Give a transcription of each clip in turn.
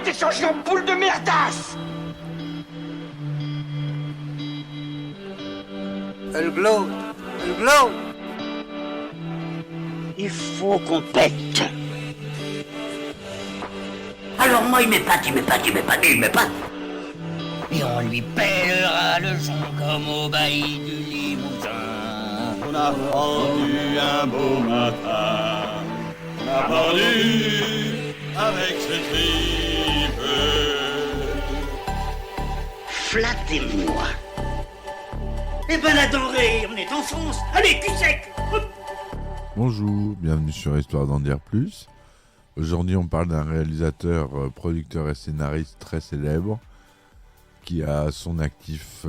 été changé en boule de merdasse. Elle glow. Elle glow. Il faut qu'on pète. Alors moi, il m'épate. Et on lui pèlera le son comme au bailli du Limousin. On a rendu un beau matin. On a pendu avec ce tripe. Flattez-moi. Eh ben la denrée, on est en France. Allez, cul sec. Bonjour, bienvenue sur Histoire d'en dire plus. Aujourd'hui, on parle d'un réalisateur, producteur et scénariste très célèbre qui a à son actif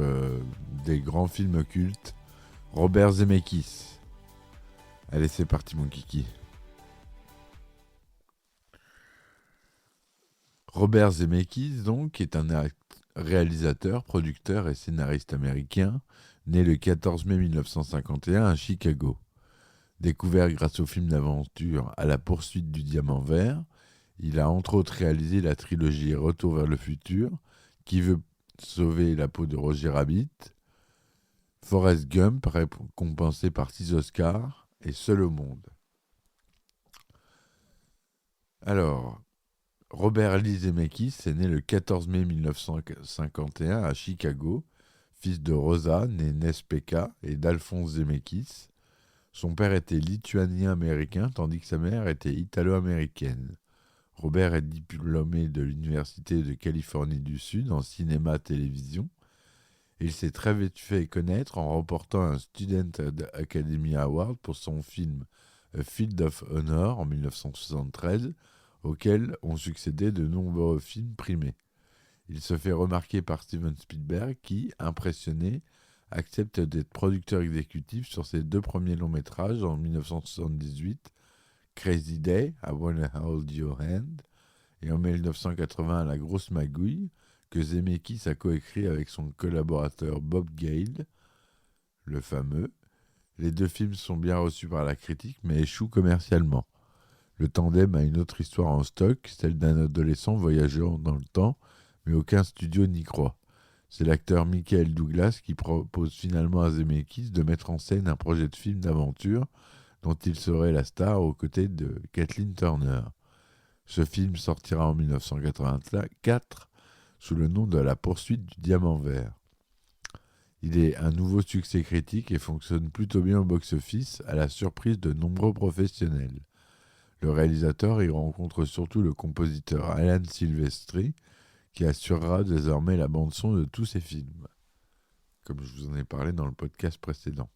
des grands films cultes, Robert Zemeckis. Allez, c'est parti mon kiki. Robert Zemeckis, donc, est un réalisateur, producteur et scénariste américain, né le 14 mai 1951 à Chicago. Découvert grâce au film d'aventure À la poursuite du diamant vert, il a entre autres réalisé la trilogie Retour vers le futur, Qui veut sauver la peau de Roger Rabbit, Forrest Gump, récompensé par 6 Oscars, et Seul au monde. Alors, Robert Lee Zemeckis est né le 14 mai 1951 à Chicago, fils de Rosa, née Nespeka, et d'Alphonse Zemeckis. Son père était lituanien-américain, tandis que sa mère était italo-américaine. Robert est diplômé de l'Université de Californie du Sud en cinéma-télévision. Il s'est très vite fait connaître en remportant un Student Academy Award pour son film A Field of Honor en 1973, auquel ont succédé de nombreux films primés. Il se fait remarquer par Steven Spielberg qui, impressionné, accepte d'être producteur exécutif sur ses 2 premiers longs métrages en 1978, Crazy Day, I Wanna Hold Your Hand, et en 1980 La Grosse Magouille, que Zemeckis a coécrit avec son collaborateur Bob Gale, le fameux. Les 2 films sont bien reçus par la critique, mais échouent commercialement. Le tandem a une autre histoire en stock, celle d'un adolescent voyageant dans le temps, mais aucun studio n'y croit. C'est l'acteur Michael Douglas qui propose finalement à Zemeckis de mettre en scène un projet de film d'aventure dont il serait la star aux côtés de Kathleen Turner. Ce film sortira en 1984 sous le nom de La poursuite du diamant vert. Il est un nouveau succès critique et fonctionne plutôt bien au box-office à la surprise de nombreux professionnels. Le réalisateur y rencontre surtout le compositeur Alan Silvestri, qui assurera désormais la bande-son de tous ses films, comme je vous en ai parlé dans le podcast précédent.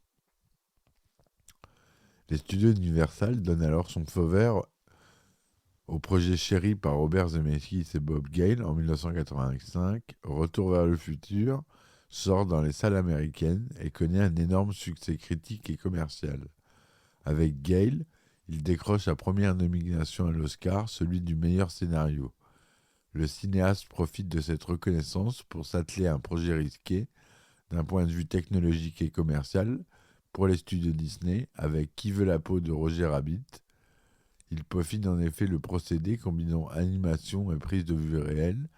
Les studios Universal donnent alors son feu vert au projet chéri par Robert Zemeckis et Bob Gale en 1985. Retour vers le futur sort dans les salles américaines et connaît un énorme succès critique et commercial. Avec Gale, il décroche sa première nomination à l'Oscar, celui du meilleur scénario. Le cinéaste profite de cette reconnaissance pour s'atteler à un projet risqué d'un point de vue technologique et commercial pour les studios Disney avec Qui veut la peau de Roger Rabbit. Il peaufine en effet le procédé combinant animation et prise de vue réelle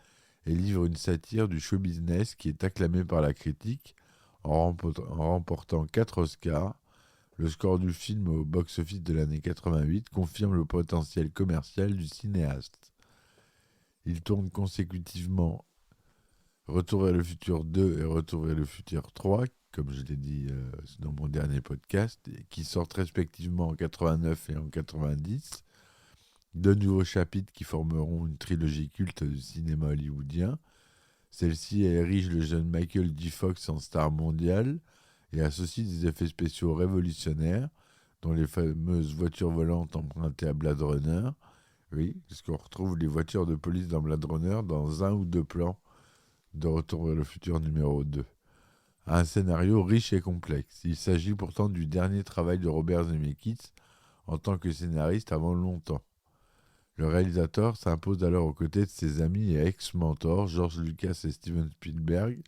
et livre une satire du show business qui est acclamée par la critique en remportant 4 Oscars. Le score du film au box-office de l'année 88 confirme le potentiel commercial du cinéaste. Il tourne consécutivement Retour vers le futur 2 et Retour vers le futur 3, comme je l'ai dit dans mon dernier podcast, qui sortent respectivement en 89 et en 90. 2 nouveaux chapitres qui formeront une trilogie culte du cinéma hollywoodien. Celle-ci érige le jeune Michael J. Fox en star mondiale et associe des effets spéciaux révolutionnaires, dont les fameuses voitures volantes empruntées à Blade Runner. Oui, parce qu'on retrouve les voitures de police dans Blade Runner dans 1 ou 2 plans de Retour vers le futur numéro 2. Un scénario riche et complexe. Il s'agit pourtant du dernier travail de Robert Zemeckis en tant que scénariste avant longtemps. Le réalisateur s'impose alors aux côtés de ses amis et ex-mentors George Lucas et Steven Spielberg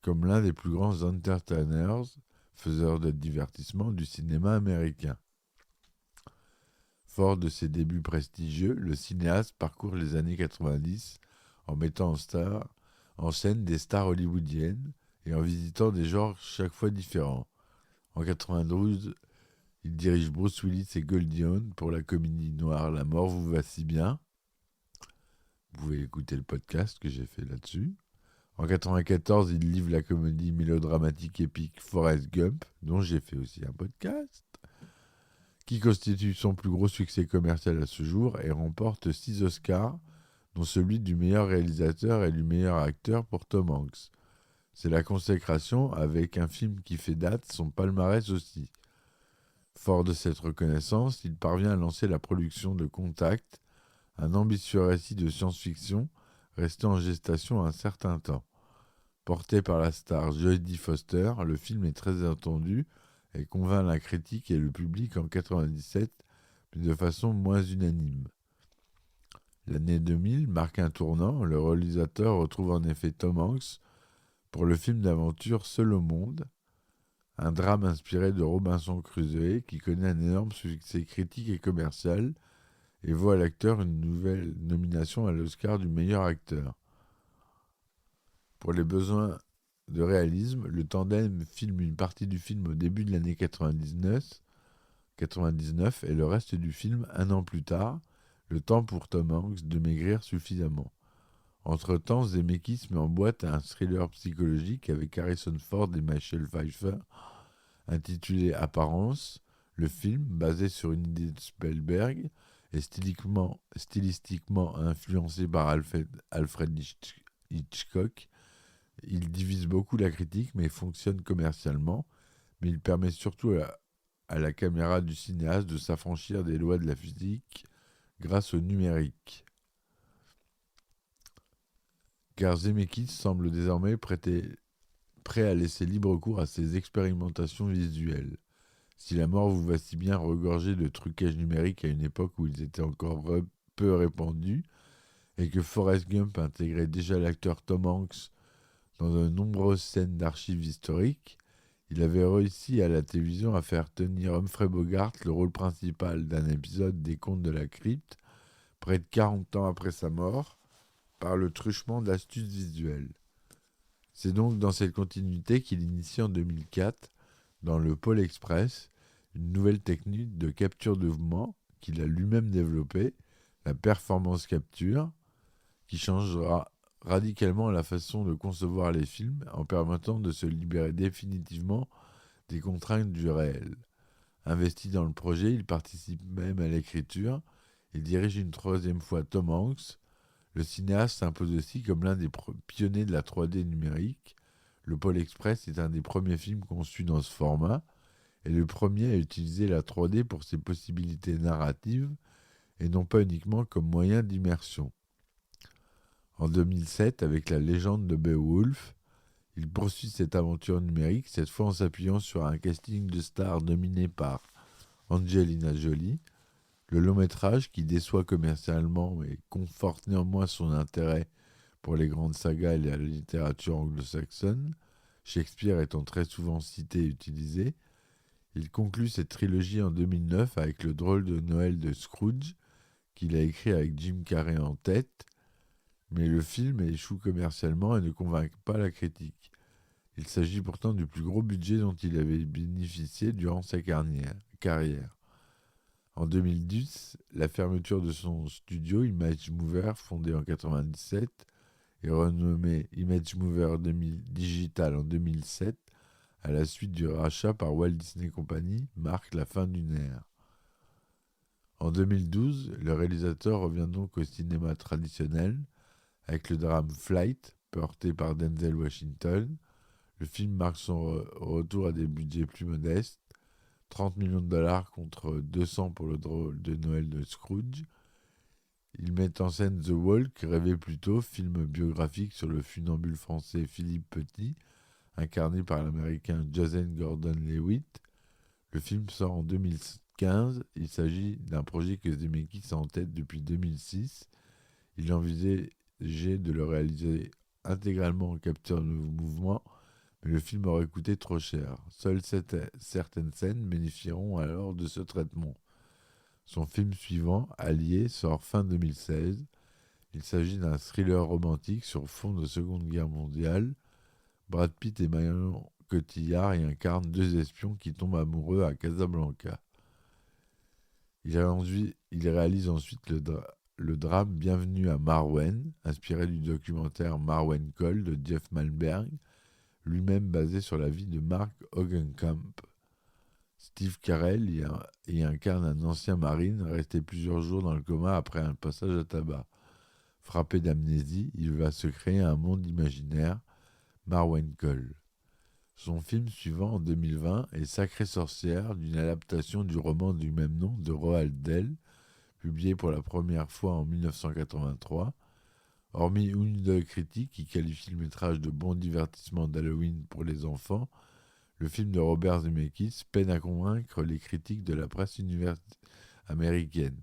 comme l'un des plus grands entertainers, faiseurs de divertissement du cinéma américain. Fort de ses débuts prestigieux, le cinéaste parcourt les années 90 en mettant en scène des stars hollywoodiennes et en visitant des genres chaque fois différents. En 92, il dirige Bruce Willis et Goldie Hawn pour la comédie noire La mort vous va si bien. Vous pouvez écouter le podcast que j'ai fait là-dessus. En 94, il livre la comédie mélodramatique épique Forrest Gump, dont j'ai fait aussi un podcast, qui constitue son plus gros succès commercial à ce jour et remporte 6 Oscars, dont celui du meilleur réalisateur et du meilleur acteur pour Tom Hanks. C'est la consécration avec un film qui fait date, son palmarès aussi. Fort de cette reconnaissance, il parvient à lancer la production de Contact, un ambitieux récit de science-fiction resté en gestation un certain temps. Porté par la star Jodie Foster, le film est très attendu et convainc la critique et le public en 1997, mais de façon moins unanime. L'année 2000 marque un tournant, le réalisateur retrouve en effet Tom Hanks pour le film d'aventure Seul au monde, un drame inspiré de Robinson Crusoe qui connaît un énorme succès critique et commercial et voit à l'acteur une nouvelle nomination à l'Oscar du meilleur acteur. Pour les besoins de réalisme, le tandem filme une partie du film au début de l'année 99 et le reste du film un an plus tard, le temps pour Tom Hanks de maigrir suffisamment. Entre-temps, Zemeckis met en boîte un thriller psychologique avec Harrison Ford et Michelle Pfeiffer, intitulé Apparence. Le film, basé sur une idée de Spielberg, est stylistiquement influencé par Alfred Hitchcock. Il divise beaucoup la critique, mais fonctionne commercialement. Mais il permet surtout à la caméra du cinéaste de s'affranchir des lois de la physique grâce au numérique. Car Zemeckis semble désormais prêt à laisser libre cours à ses expérimentations visuelles. Si La mort vous va si bien regorgeait de trucage numérique à une époque où ils étaient encore peu répandus, et que Forrest Gump intégrait déjà l'acteur Tom Hanks dans de nombreuses scènes d'archives historiques, il avait réussi à la télévision à faire tenir Humphrey Bogart le rôle principal d'un épisode des Contes de la Crypte, près de 40 ans après sa mort, par le truchement d'astuces visuelles. C'est donc dans cette continuité qu'il initie en 2004, dans le Pôle Express, une nouvelle technique de capture de mouvement qu'il a lui-même développée, la performance capture, qui changera radicalement la façon de concevoir les films en permettant de se libérer définitivement des contraintes du réel. Investi dans le projet, il participe même à l'écriture et dirige une troisième fois Tom Hanks. Le cinéaste s'impose aussi comme l'un des pionniers de la 3D numérique. Le Pôle Express est un des premiers films conçus dans ce format et le premier à utiliser la 3D pour ses possibilités narratives et non pas uniquement comme moyen d'immersion. En 2007, avec La légende de Beowulf, il poursuit cette aventure numérique, cette fois en s'appuyant sur un casting de stars dominé par Angelina Jolie. Le long métrage, qui déçoit commercialement mais conforte néanmoins son intérêt pour les grandes sagas et la littérature anglo-saxonne, Shakespeare étant très souvent cité et utilisé, il conclut cette trilogie en 2009 avec Le drôle de Noël de Scrooge, qu'il a écrit avec Jim Carrey en tête, mais le film échoue commercialement et ne convainc pas la critique. Il s'agit pourtant du plus gros budget dont il avait bénéficié durant sa carrière. En 2010, la fermeture de son studio Image Mover, fondé en 1997, et renommé Image Mover Digital en 2007, à la suite du rachat par Walt Disney Company, marque la fin d'une ère. En 2012, le réalisateur revient donc au cinéma traditionnel avec le drame Flight, porté par Denzel Washington. Le film marque son retour à des budgets plus modestes, 30 millions de dollars contre 200 pour Le drôle de Noël de Scrooge. Il met en scène The Walk, rêvé plus tôt, film biographique sur le funambule français Philippe Petit, incarné par l'américain Joseph Gordon-Levitt. Le film sort en 2015. Il s'agit d'un projet que Zemeckis a en tête depuis 2006. Il envisageait de le réaliser intégralement en capture de mouvement, mais le film aurait coûté trop cher. Seules certaines scènes bénéficieront alors de ce traitement. Son film suivant, Allié, sort fin 2016. Il s'agit d'un thriller romantique sur fond de Seconde Guerre mondiale. Brad Pitt et Marion Cotillard y incarnent deux espions qui tombent amoureux à Casablanca. Il réalise ensuite le drame Bienvenue à Marwen, inspiré du documentaire Marwen Call de Jeff Malmberg, lui-même basé sur la vie de Mark Hogenkamp. Steve Carell y incarne un ancien marine resté plusieurs jours dans le coma après un passage à tabac. Frappé d'amnésie, il va se créer un monde imaginaire, Marwen Call. Son film suivant en 2020 est Sacrée sorcière, d'une adaptation du roman du même nom de Roald Dahl, publié pour la première fois en 1983. Hormis une de critique qui qualifie le métrage de bon divertissement d'Halloween pour les enfants, le film de Robert Zemeckis peine à convaincre les critiques de la presse américaine.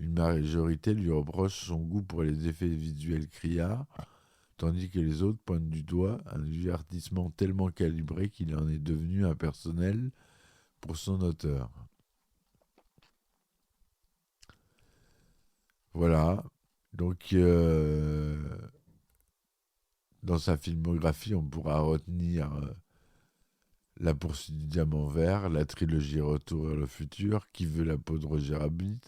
Une majorité lui reproche son goût pour les effets visuels criards, tandis que les autres pointent du doigt un divertissement tellement calibré qu'il en est devenu impersonnel pour son auteur. Voilà. Donc, dans sa filmographie, on pourra retenir La poursuite du diamant vert, la trilogie Retour vers le futur, Qui veut la peau de Roger Rabbit,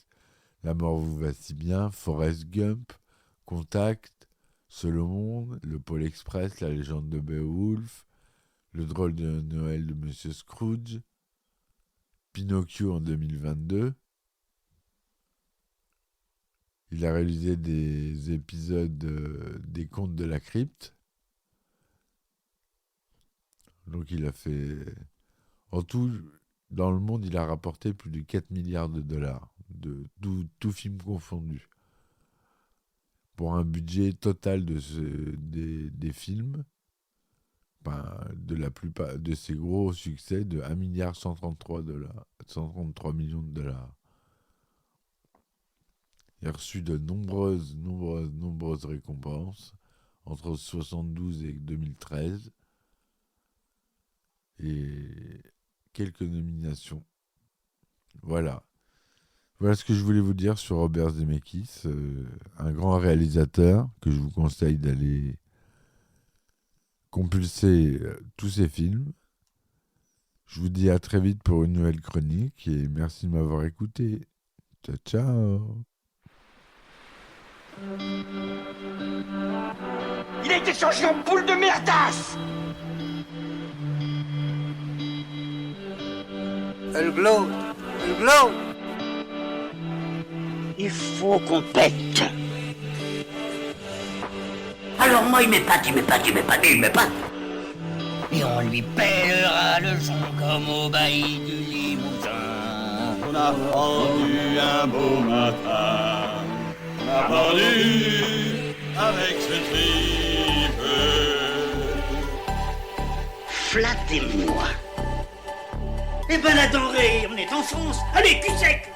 La mort vous va si bien, Forrest Gump, Contact, Seul au monde, Le Pôle Express, La légende de Beowulf, Le drôle de Noël de Monsieur Scrooge, Pinocchio en 2022. Il a réalisé des épisodes des Contes de la Crypte. Donc il a fait... En tout, dans le monde, il a rapporté plus de 4 milliards de dollars, tout film confondu. Pour un budget total des films, de la plupart de ses gros succès, de 1,133 millions de dollars. Il a reçu de nombreuses récompenses entre 1972 et 2013 et quelques nominations. Voilà ce que je voulais vous dire sur Robert Zemeckis, un grand réalisateur que je vous conseille d'aller compulser tous ses films. Je vous dis à très vite pour une nouvelle chronique et merci de m'avoir écouté. Ciao, ciao. Il a été changé en boule de merdasse. Elle glow. Elle glow. Il faut qu'on pète. Alors moi il m'épate. Et on lui pèlera le son comme au bailli du Limousin. On a pendu un beau matin, on a pendu avec ce tripe. Flattez-moi. Eh ben la denrée, on est en France. Allez, cul sec.